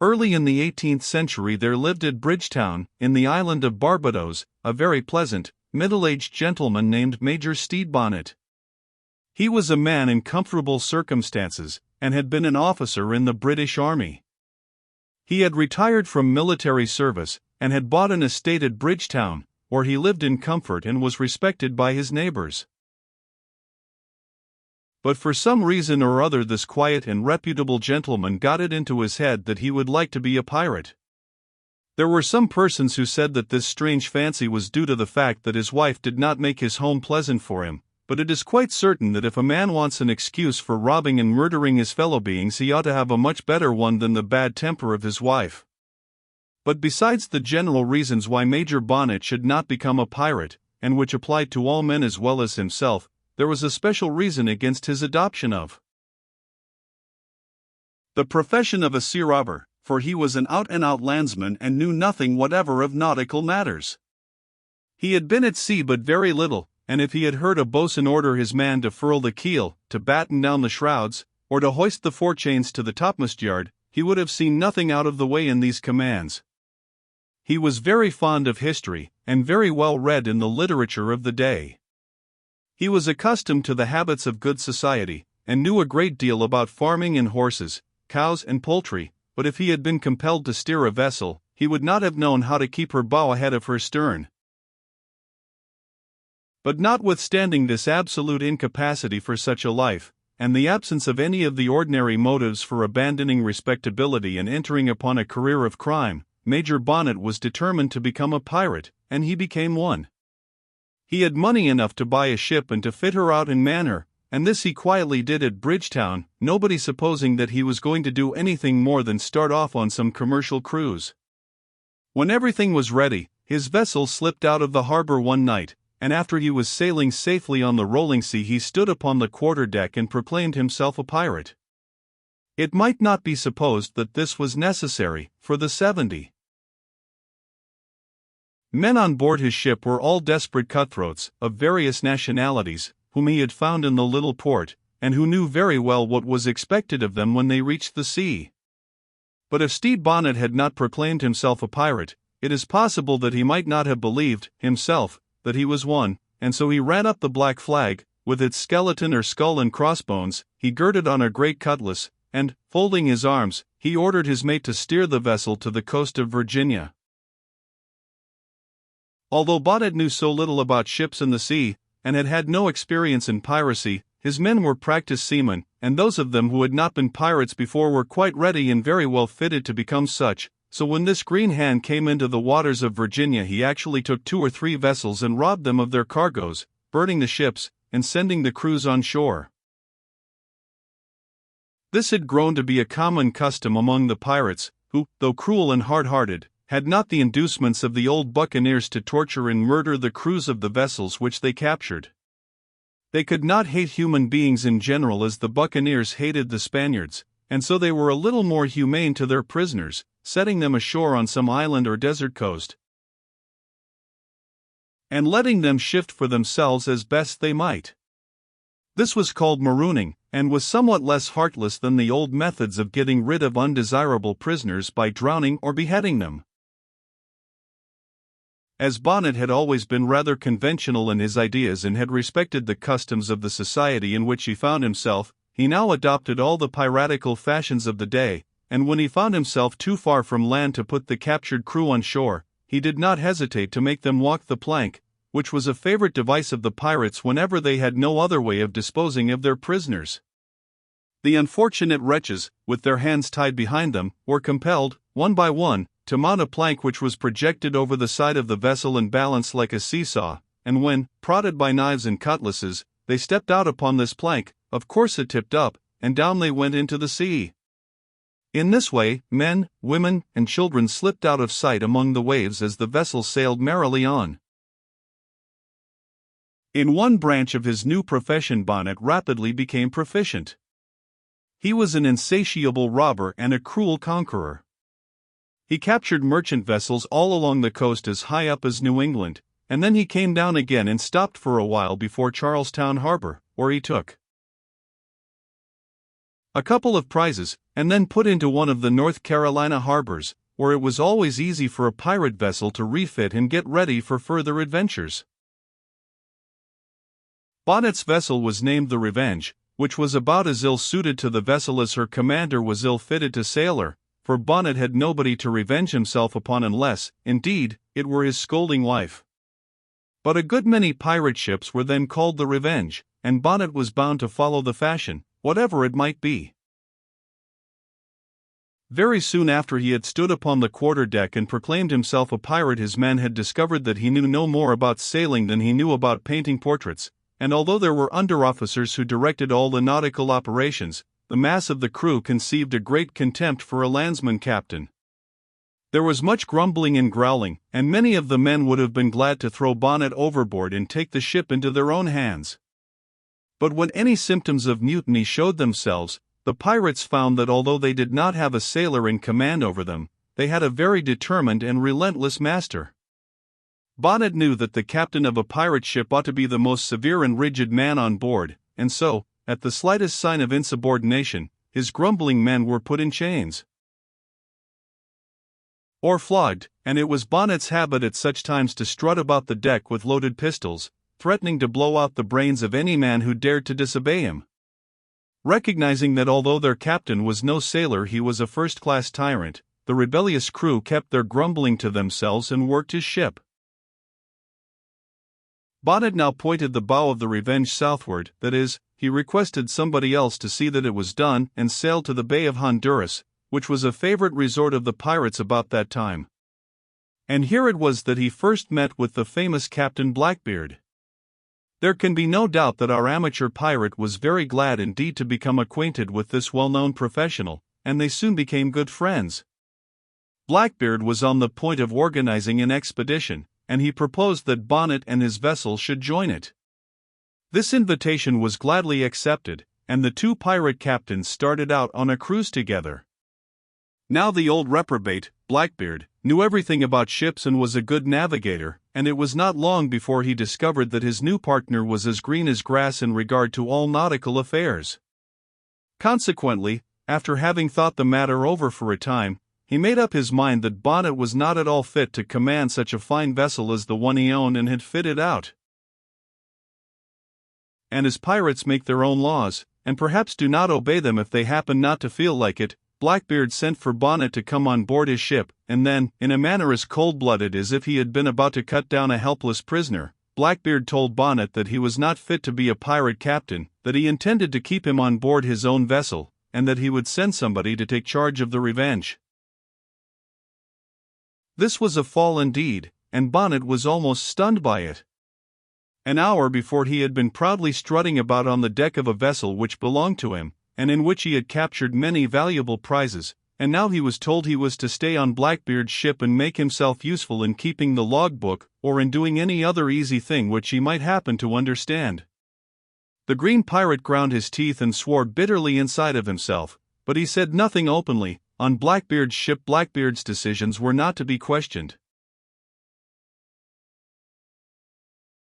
Early in the 18th century there lived at Bridgetown, in the island of Barbados, a very pleasant, middle-aged gentleman named Major Stede Bonnet. He was a man in comfortable circumstances, and had been an officer in the British Army. He had retired from military service, and had bought an estate at Bridgetown, where he lived in comfort and was respected by his neighbors. But for some reason or other this quiet and reputable gentleman got it into his head that he would like to be a pirate. There were some persons who said that this strange fancy was due to the fact that his wife did not make his home pleasant for him, but it is quite certain that if a man wants an excuse for robbing and murdering his fellow beings, he ought to have a much better one than the bad temper of his wife. But besides the general reasons why Major Bonnet should not become a pirate, and which applied to all men as well as himself, there was a special reason against his adoption of the profession of a sea robber, for he was an out-and-out landsman and knew nothing whatever of nautical matters. He had been at sea but very little, and if he had heard a boatswain order his man to furl the keel, to batten down the shrouds, or to hoist the forechains to the topmast yard, he would have seen nothing out of the way in these commands. He was very fond of history, and very well read in the literature of the day. He was accustomed to the habits of good society, and knew a great deal about farming and horses, cows and poultry, but if he had been compelled to steer a vessel, he would not have known how to keep her bow ahead of her stern. But notwithstanding this absolute incapacity for such a life, and the absence of any of the ordinary motives for abandoning respectability and entering upon a career of crime, Major Bonnet was determined to become a pirate, and he became one. He had money enough to buy a ship and to fit her out and man her, and this he quietly did at Bridgetown, nobody supposing that he was going to do anything more than start off on some commercial cruise. When everything was ready, his vessel slipped out of the harbor one night, and after he was sailing safely on the rolling sea he stood upon the quarter-deck and proclaimed himself a pirate. It might not be supposed that this was necessary, for the 70 men on board his ship were all desperate cutthroats, of various nationalities, whom he had found in the little port, and who knew very well what was expected of them when they reached the sea. But if Stede Bonnet had not proclaimed himself a pirate, it is possible that he might not have believed, himself, that he was one, and so he ran up the black flag, with its skeleton or skull and crossbones, he girded on a great cutlass, and, folding his arms, he ordered his mate to steer the vessel to the coast of Virginia. Although Bonnet knew so little about ships and the sea, and had had no experience in piracy, his men were practiced seamen, and those of them who had not been pirates before were quite ready and very well fitted to become such, so when this green hand came into the waters of Virginia he actually took 2 or 3 vessels and robbed them of their cargoes, burning the ships, and sending the crews on shore. This had grown to be a common custom among the pirates, who, though cruel and hard-hearted, had not the inducements of the old Buccaneers to torture and murder the crews of the vessels which they captured. They could not hate human beings in general as the Buccaneers hated the Spaniards, and so they were a little more humane to their prisoners, setting them ashore on some island or desert coast, and letting them shift for themselves as best they might. This was called marooning, and was somewhat less heartless than the old methods of getting rid of undesirable prisoners by drowning or beheading them. As Bonnet had always been rather conventional in his ideas and had respected the customs of the society in which he found himself, he now adopted all the piratical fashions of the day, and when he found himself too far from land to put the captured crew on shore, he did not hesitate to make them walk the plank, which was a favorite device of the pirates whenever they had no other way of disposing of their prisoners. The unfortunate wretches, with their hands tied behind them, were compelled, one by one, to mount a plank which was projected over the side of the vessel and balanced like a seesaw, and when, prodded by knives and cutlasses, they stepped out upon this plank, of course it tipped up, and down they went into the sea. In this way, men, women, and children slipped out of sight among the waves as the vessel sailed merrily on. In one branch of his new profession Bonnet rapidly became proficient. He was an insatiable robber and a cruel conqueror. He captured merchant vessels all along the coast as high up as New England, and then he came down again and stopped for a while before Charlestown Harbor, where he took a couple of prizes, and then put into one of the North Carolina harbors, where it was always easy for a pirate vessel to refit and get ready for further adventures. Bonnet's vessel was named the Revenge, which was about as ill-suited to the vessel as her commander was ill-fitted to sail her, for Bonnet had nobody to revenge himself upon unless, indeed, it were his scolding wife. But a good many pirate ships were then called the Revenge, and Bonnet was bound to follow the fashion, whatever it might be. Very soon after he had stood upon the quarter-deck and proclaimed himself a pirate, his men had discovered that he knew no more about sailing than he knew about painting portraits, and although there were under-officers who directed all the nautical operations, the mass of the crew conceived a great contempt for a landsman captain. There was much grumbling and growling, and many of the men would have been glad to throw Bonnet overboard and take the ship into their own hands. But when any symptoms of mutiny showed themselves, the pirates found that although they did not have a sailor in command over them, they had a very determined and relentless master. Bonnet knew that the captain of a pirate ship ought to be the most severe and rigid man on board, and so, at the slightest sign of insubordination, his grumbling men were put in chains or flogged, and it was Bonnet's habit at such times to strut about the deck with loaded pistols, threatening to blow out the brains of any man who dared to disobey him. Recognizing that although their captain was no sailor he was a first-class tyrant, the rebellious crew kept their grumbling to themselves and worked his ship. Bonnet now pointed the bow of the Revenge southward, that is, he requested somebody else to see that it was done, and sailed to the Bay of Honduras, which was a favorite resort of the pirates about that time. And here it was that he first met with the famous Captain Blackbeard. There can be no doubt that our amateur pirate was very glad indeed to become acquainted with this well-known professional, and they soon became good friends. Blackbeard was on the point of organizing an expedition, and he proposed that Bonnet and his vessel should join it. This invitation was gladly accepted, and the two pirate captains started out on a cruise together. Now the old reprobate, Blackbeard, knew everything about ships and was a good navigator, and it was not long before he discovered that his new partner was as green as grass in regard to all nautical affairs. Consequently, after having thought the matter over for a time, he made up his mind that Bonnet was not at all fit to command such a fine vessel as the one he owned and had fitted out. And as pirates make their own laws, and perhaps do not obey them if they happen not to feel like it, Blackbeard sent for Bonnet to come on board his ship, and then, in a manner as cold-blooded as if he had been about to cut down a helpless prisoner, Blackbeard told Bonnet that he was not fit to be a pirate captain, that he intended to keep him on board his own vessel, and that he would send somebody to take charge of the Revenge. This was a fall indeed, and Bonnet was almost stunned by it. An hour before he had been proudly strutting about on the deck of a vessel which belonged to him, and in which he had captured many valuable prizes, and now he was told he was to stay on Blackbeard's ship and make himself useful in keeping the logbook or in doing any other easy thing which he might happen to understand. The green pirate ground his teeth and swore bitterly inside of himself, but he said nothing openly. On Blackbeard's ship Blackbeard's decisions were not to be questioned.